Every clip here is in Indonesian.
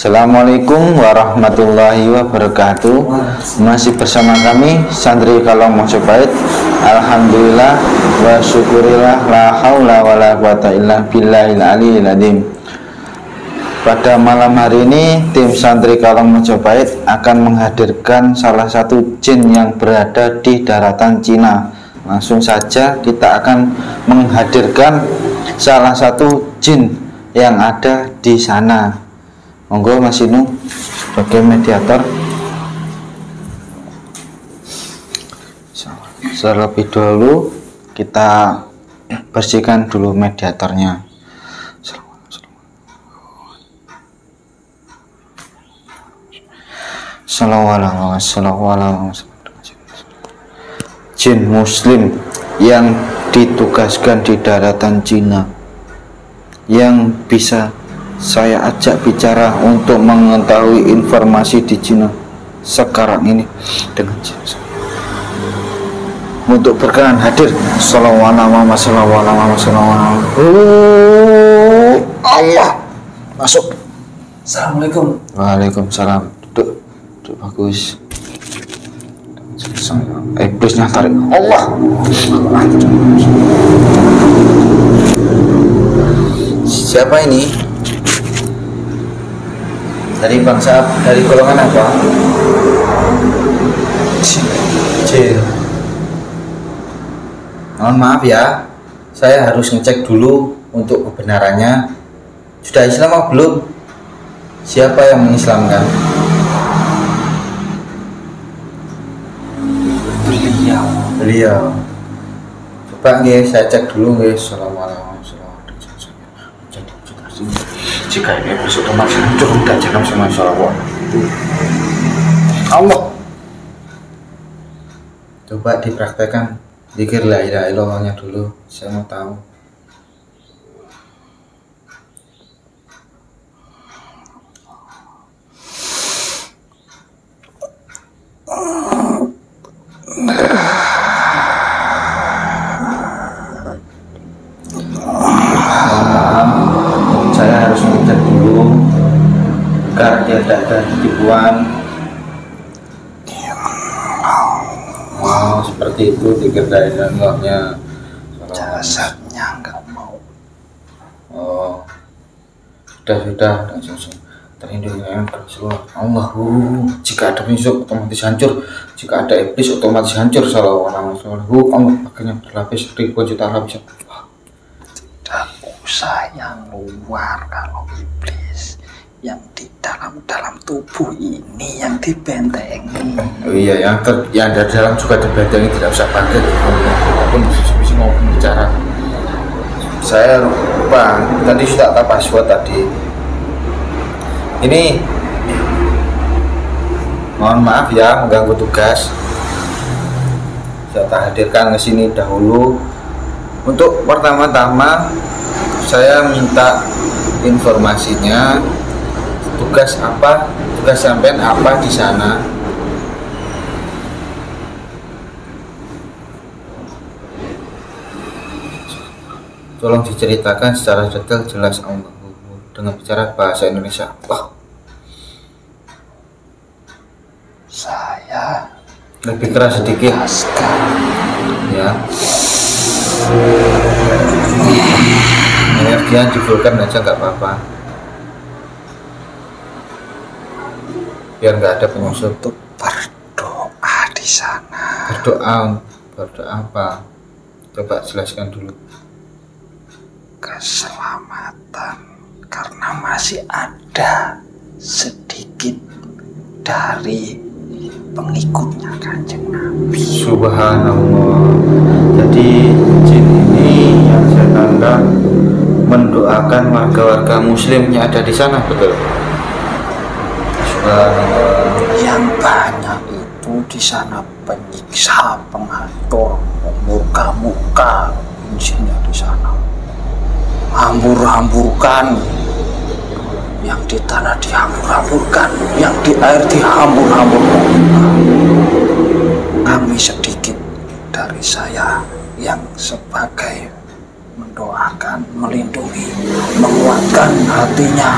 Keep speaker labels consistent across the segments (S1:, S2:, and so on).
S1: Assalamualaikum warahmatullahi wabarakatuh. Masih bersama kami Santri Kalong Mojopahit. Alhamdulillah wa syukurillah, la haula wa la quwata illa billahil aliyil azim. Pada malam hari ini tim Santri Kalong Mojopahit akan menghadirkan salah satu jin yang berada di daratan Cina. Langsung saja kita akan menghadirkan salah satu jin yang ada di sana. Monggo Mas Inu sebagai mediator. Terlebih dahulu kita bersihkan dulu mediatornya. Assalamualaikum. Jin muslim yang ditugaskan di daratan Cina yang bisa saya ajak bicara untuk mengetahui informasi di Cina sekarang ini dengan jin. Untuk berkenan hadir. Allah masuk.
S2: Assalamualaikum.
S1: Waalaikumsalam. Duduk bagus. Iblisnya tarik. Allah. Siapa ini? Dari bangsa, dari golongan apa? Jin. Mohon maaf ya, saya harus ngecek dulu untuk kebenarannya. Sudah Islam atau belum? Siapa yang mengislamkan? Beliau. Coba nggih, saya cek dulu nggih. Assalamualaikum. Jika ini besok otomatis cukup dan jangan sama sholawat Allah. Coba dipraktekkan zikir la ilaha illallahnya dulu, saya mau tahu. Dia tidak ada tipuan. Oh, seperti itu dikir dari dalamnya. Jasadnya nggak mau. Oh, sudah langsung terlindungi dengan Rasulullah. Allahu, jika ada musuh otomatis hancur, jika ada iblis otomatis hancur. Sallallahu Allah akhirnya berlapis ribuan juta lapis.
S2: Tidak usah yang luar, kalau iblis yang di dalam tubuh ini yang dibentengi.
S1: Oh iya, yang dari dalam juga dibentengi, tidak usah pakai apapun bisa mau bicara. Saya lupa tadi sudah tak password tadi. Ini mohon maaf ya mengganggu tugas. Saya tak hadirkan ke sini dahulu. Untuk pertama-tama saya minta informasinya. Tugas sampean apa di sana? Tolong diceritakan secara detail, jelas Allah dengan bicara bahasa Indonesia. Wah.
S2: Saya
S1: lebih keras sedikit. Ya. Energinya difulkan aja nggak apa-apa. Biar nggak ada penyusup.
S2: Untuk berdoa di sana.
S1: Berdoa apa? Coba jelaskan dulu.
S2: Keselamatan, karena masih ada sedikit dari pengikutnya Kanjeng Nabi.
S1: Subhanallah. Jadi jin ini yang saya tangkap mendoakan warga-warga muslim yang ada di sana, betul?
S2: Yang banyak itu di sana penyiksa, pengatur, murka-murka, jinnya di sana. Hambur-hamburkan, yang di tanah dihambur-hamburkan, yang di air dihambur-hamburkan. Kami sedikit dari saya yang sebagai mendoakan, melindungi, menguatkan hatinya.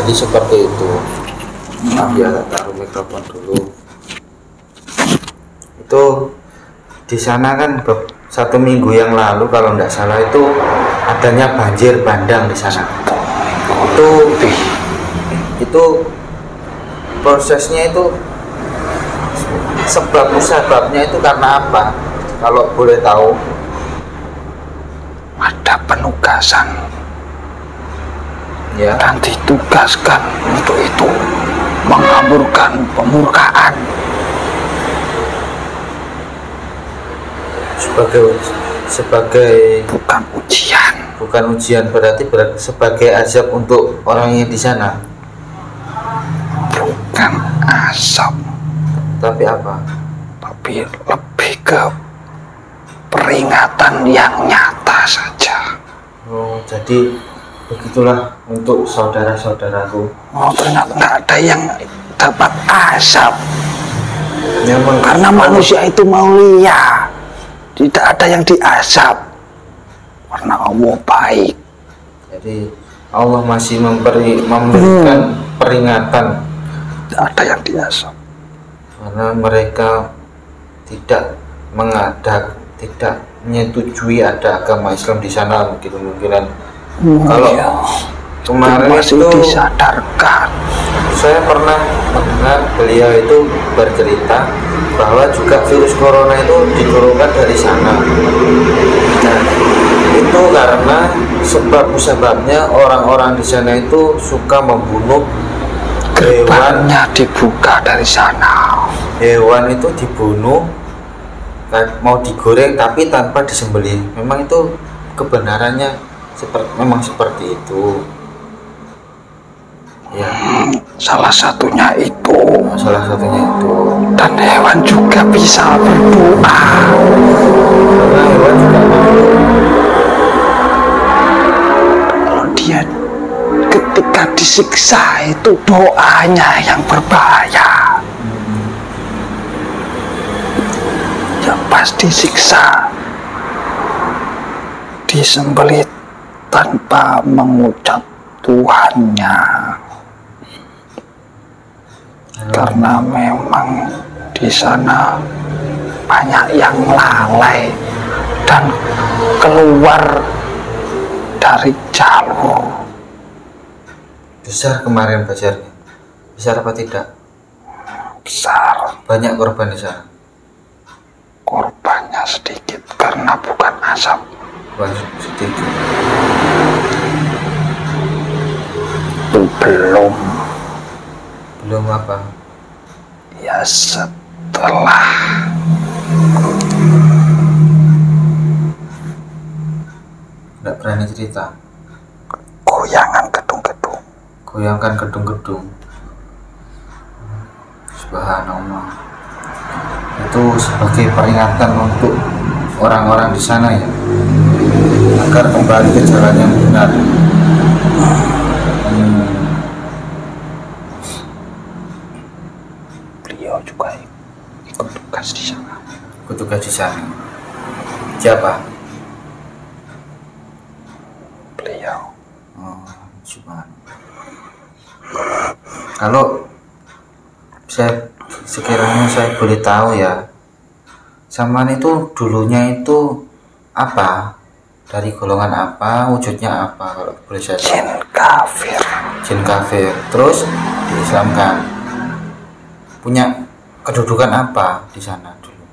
S1: Jadi seperti itu. Biar taruh mikrofon dulu. Itu di sana kan 1 minggu yang lalu kalau nggak salah itu adanya banjir bandang di sana. Itu prosesnya itu sebabnya itu karena apa? Kalau boleh tahu?
S2: Ada penugasan
S1: Ya.
S2: dan ditugaskan untuk itu, menghamburkan pemurkaan
S1: sebagai
S2: bukan ujian,
S1: berarti sebagai azab untuk orang yang di sana.
S2: bukan asap,
S1: Tapi apa?
S2: tapi lebih ke peringatan yang nyata saja.
S1: Oh, jadi begitulah untuk saudara-saudaraku.
S2: Oh, ternyata nggak ada yang dapat asap
S1: Memang
S2: karena manusia itu mulia, tidak ada yang diasap karena Allah baik.
S1: Jadi Allah masih memberikan peringatan
S2: Tidak ada yang diasap.
S1: karena mereka tidak menyetujui ada agama Islam di sana mungkin. Kalau kemarin
S2: masih
S1: itu
S2: disadarkan.
S1: saya pernah mendengar beliau itu bercerita bahwa juga virus corona itu diturunkan dari sana. Nah, itu karena sebabnya orang-orang di sana itu suka membunuh hewan.
S2: Gerbangnya dibuka dari sana.
S1: Hewan itu dibunuh, mau digoreng tapi tanpa disembelih. Memang itu kebenarannya memang seperti itu. Ya,
S2: Salah satunya itu.
S1: Dan
S2: hewan juga bisa berdoa.
S1: karena hewan juga
S2: Kalau dia ketika disiksa itu doanya yang berbahaya. Yang pasti disiksa, disembelih tanpa mengucap Tuhannya. Karena memang di sana banyak yang lalai dan keluar dari jalur.
S1: besar kemarin bajarnya. Besar apa tidak?
S2: Besar.
S1: Banyak korban di sana.
S2: Korbannya sedikit karena bukan asap.
S1: Banyak sedikit. Belum apa?
S2: Ya setelah
S1: Nggak berani cerita.
S2: goyangan
S1: Gedung-gedung. Subhanallah. Itu sebagai peringatan untuk orang-orang di sana ya, agar kembali ke jalan yang benar.
S2: beliau juga ikut tugas di sana.
S1: Siapa?
S2: Beliau.
S1: Oh, subhanallah. Kalau sekiranya saya boleh tahu ya, Saman itu dulunya itu apa? Dari golongan apa? Wujudnya apa? Kalau boleh saya tahu.
S2: Jin kafir.
S1: Terus diislamkan. Punya kedudukan apa di sana dulu?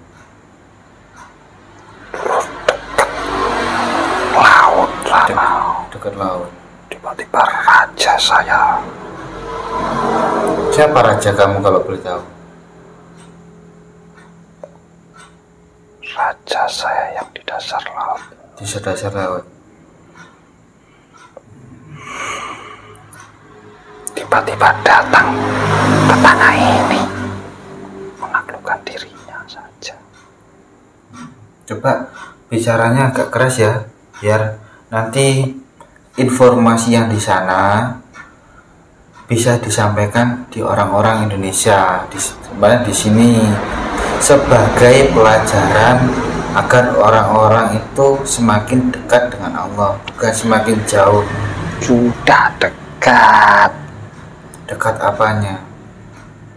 S2: Laut lah.
S1: Dekat laut.
S2: Tiba-tiba raja saya.
S1: Siapa raja kamu kalau boleh tahu?
S2: Raja saya yang di dasar laut.
S1: Di dasar laut.
S2: Tiba-tiba datang ke tanah ini, menaklukkan dirinya saja.
S1: Coba bicaranya agak keras ya, biar nanti informasi yang di sana bisa disampaikan di orang-orang Indonesia di sini sebagai pelajaran agar orang-orang itu semakin dekat dengan Allah, bukan semakin jauh.
S2: Sudah dekat.
S1: Dekat apanya?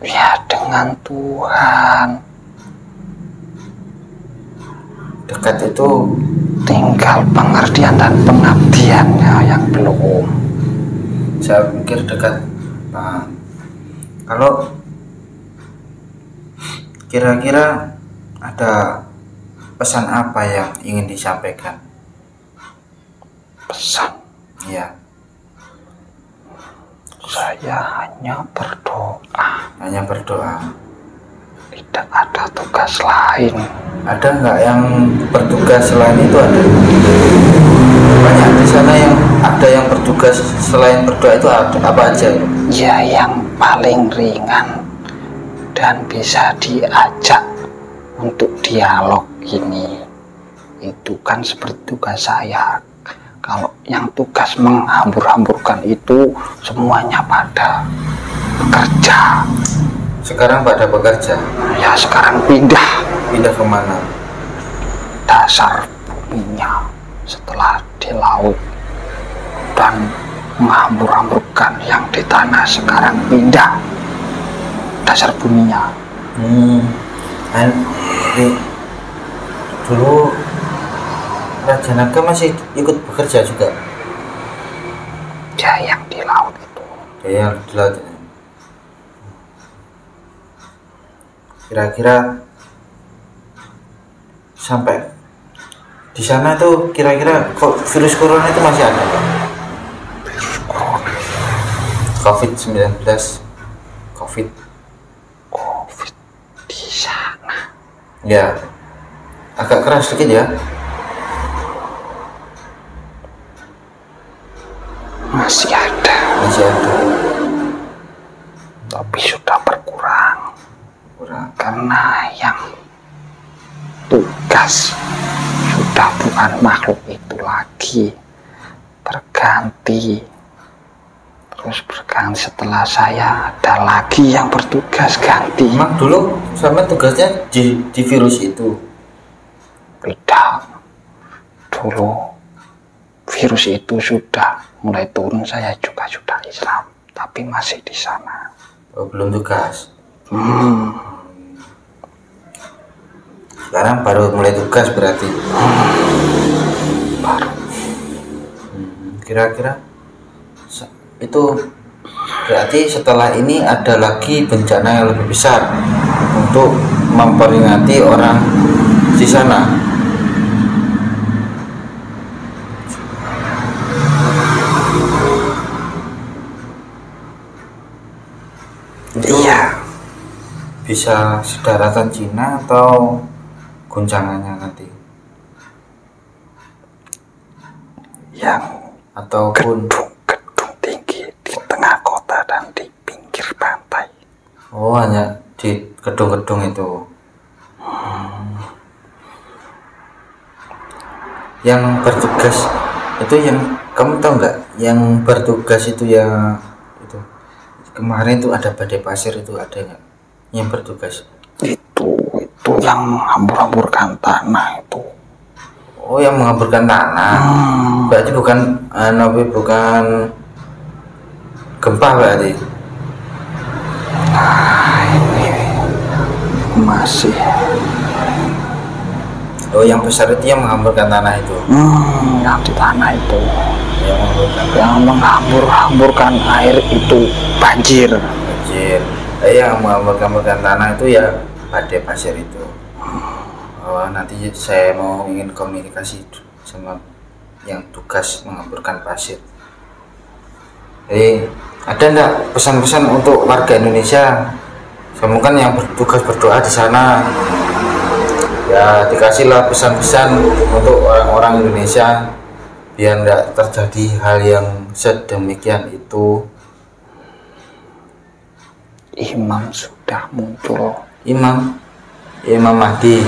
S2: Ya dengan Tuhan.
S1: Dekat itu
S2: Tinggal pengertian dan pengabdiannya yang belum.
S1: saya pikir dekat. Nah, kalau kira-kira ada pesan apa yang ingin disampaikan?
S2: Pesan,
S1: Ya,
S2: saya hanya berdoa.
S1: hanya berdoa.
S2: Tidak ada tugas lain.
S1: Ada nggak yang bertugas selain itu? Ada banyak di sana yang ada yang bertugas selain berdoa itu apa aja?
S2: Ya yang paling ringan dan bisa diajak untuk dialog ini. Itu kan seperti tugas saya. Kalau yang tugas menghambur-hamburkan itu semuanya pada bekerja.
S1: Sekarang pada bekerja.
S2: Ya sekarang pindah
S1: Kemana?
S2: dasar buminya setelah di laut dan menghambur-hamburkan yang di tanah, sekarang pindah dasar buminya.
S1: Dulu Raja Naga masih ikut bekerja juga.
S2: Ya yang di laut itu.
S1: Ya, yang di laut. Kira-kira sampai di sana tuh kira-kira kok virus corona itu masih ada Pak? COVID-19 COVID
S2: di sana
S1: ya, agak keras sedikit ya.
S2: masih ada, tapi sudah berkurang karena yang tugas sudah bukan makhluk itu lagi, berganti setelah saya ada lagi yang bertugas ganti.
S1: Emang dulu sama tugasnya di virus itu?
S2: Tidak, dulu virus itu sudah mulai turun, saya juga sudah Islam tapi masih di sana.
S1: Oh, belum tugas. Sekarang baru mulai tugas berarti.
S2: Baru.
S1: Kira-kira itu berarti setelah ini ada lagi bencana yang lebih besar untuk memperingati orang di sana.
S2: Iya.
S1: Bisa sedaratan Cina atau guncangannya nanti?
S2: Yang
S1: Ataupun
S2: gedung tinggi di tengah kota dan di pinggir pantai.
S1: oh, hanya di gedung-gedung itu. Yang bertugas itu yang kamu tahu nggak? Yang bertugas itu yang itu kemarin tuh ada badai pasir itu, ada nggak yang bertugas?
S2: Itu yang menghambur-hamburkan tanah itu.
S1: Oh, yang menghamburkan tanah. Berarti bukan gempa berarti.
S2: Nah ini masih.
S1: Oh, yang besar itu yang menghamburkan tanah itu.
S2: Yang di tanah itu.
S1: Yang
S2: menghambur-hamburkan air itu banjir.
S1: Yang menghamburkan tanah itu ya badai pasir itu. Oh, nanti saya ingin komunikasi sama yang tugas menghamburkan pasir. Jadi ada enggak pesan-pesan untuk warga Indonesia? Kamu kan yang bertugas berdoa di sana. Ya, dikasihlah pesan-pesan untuk orang-orang Indonesia biar enggak terjadi hal yang sedemikian itu.
S2: Imam sudah muncul.
S1: Imam Mahdi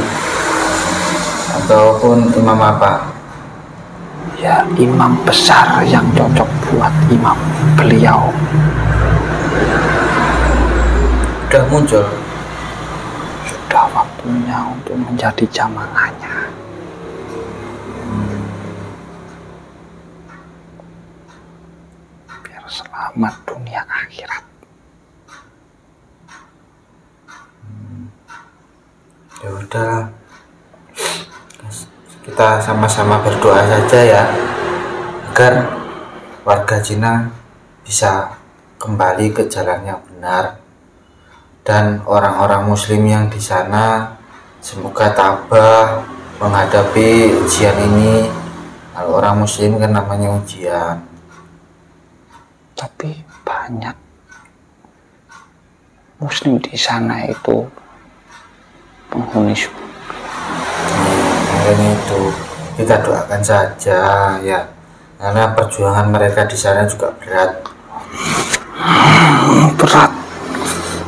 S1: ataupun imam apa?
S2: Ya, imam besar yang cocok buat imam beliau.
S1: Sudah muncul.
S2: Sudah waktunya untuk menjadi jamaahnya. Biar selamat dunia akhirat.
S1: sudahlah, kita sama-sama berdoa saja ya, agar warga Cina bisa kembali ke jalan yang benar, dan orang-orang muslim yang di sana semoga tabah menghadapi ujian ini. Kalau orang muslim kan namanya ujian.
S2: Tapi banyak muslim di sana itu penghuni surga.
S1: Makanya itu kita doakan saja ya, karena perjuangan mereka di sana juga berat.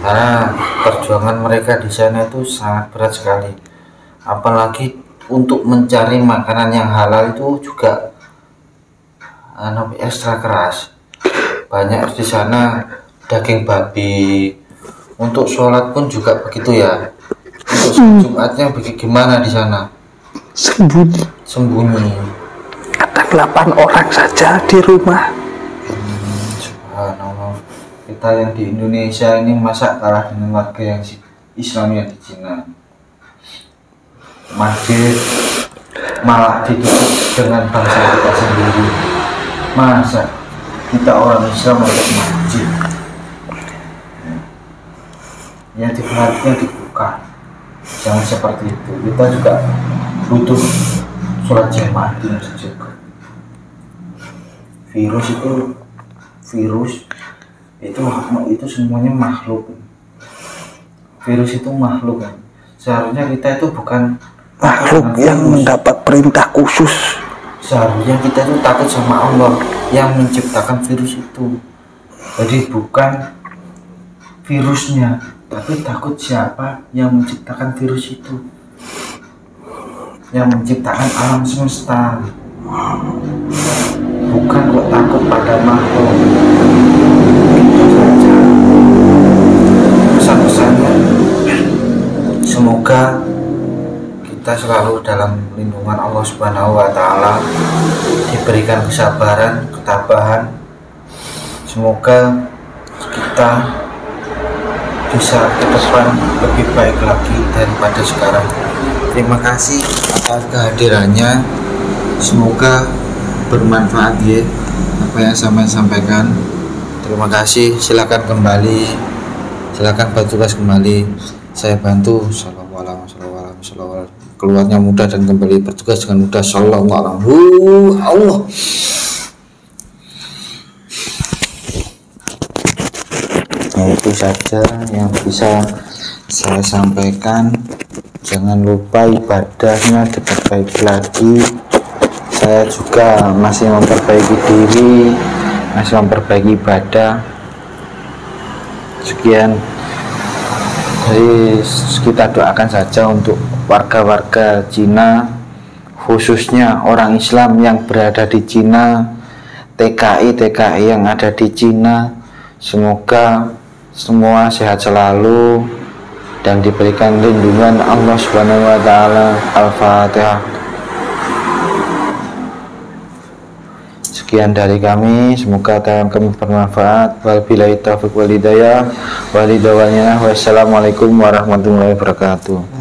S1: Karena perjuangan mereka di sana itu sangat berat sekali, apalagi untuk mencari makanan yang halal itu juga ekstra keras. Banyak di sana daging babi. Untuk sholat pun juga begitu ya. Untuk Jumatnya bagaimana di sana? Sembunyi.
S2: Ada 8 orang saja di rumah.
S1: Subhanallah. Kita yang di Indonesia ini masa kalah dengan warga yang Islam yang di Cina. Masjid malah ditutup dengan bangsa kita sendiri. Masa kita orang Islam masuk masjid? Ya diperhatikan dibuka, jangan seperti itu. Kita juga butuh sholat jamaah di masjid juga. Virus itu semuanya makhluk. Virus itu makhluk kan. Seharusnya kita itu bukan
S2: makhluk yang mendapat perintah khusus.
S1: Seharusnya kita itu takut sama Allah yang menciptakan virus itu. Jadi bukan virusnya, tapi takut siapa yang menciptakan virus itu, yang menciptakan alam semesta. Bukan kok takut pada makhluk. Itu saja pesan-pesannya. Semoga kita selalu dalam lindungan Allah Subhanahu wa Ta'ala, diberikan kesabaran, ketabahan. Semoga kita bisa ke depan lebih baik lagi daripada sekarang. Terima kasih atas kehadirannya. Semoga bermanfaat ya apa yang saya sampaikan. Terima kasih. Silakan kembali, silakan bertugas kembali. Saya bantu. Sallallahu keluarnya mudah dan kembali bertugas dengan mudah. Sallallahu Allah. Nah, itu saja yang bisa saya sampaikan. Jangan lupa ibadahnya diperbaiki lagi. Saya juga masih memperbaiki diri, masih memperbaiki ibadah. Sekian. Jadi kita doakan saja untuk warga-warga Cina, khususnya orang Islam yang berada di Cina, TKI yang ada di Cina. Semoga semua sehat selalu dan diberikan lindungan Allah Subhanahu wa Ta'ala. Al-Fatihah. Sekian dari kami, semoga kalian bermanfaat. Wabillahi taufiq wal hidayah. Wassalamualaikum warahmatullahi wabarakatuh.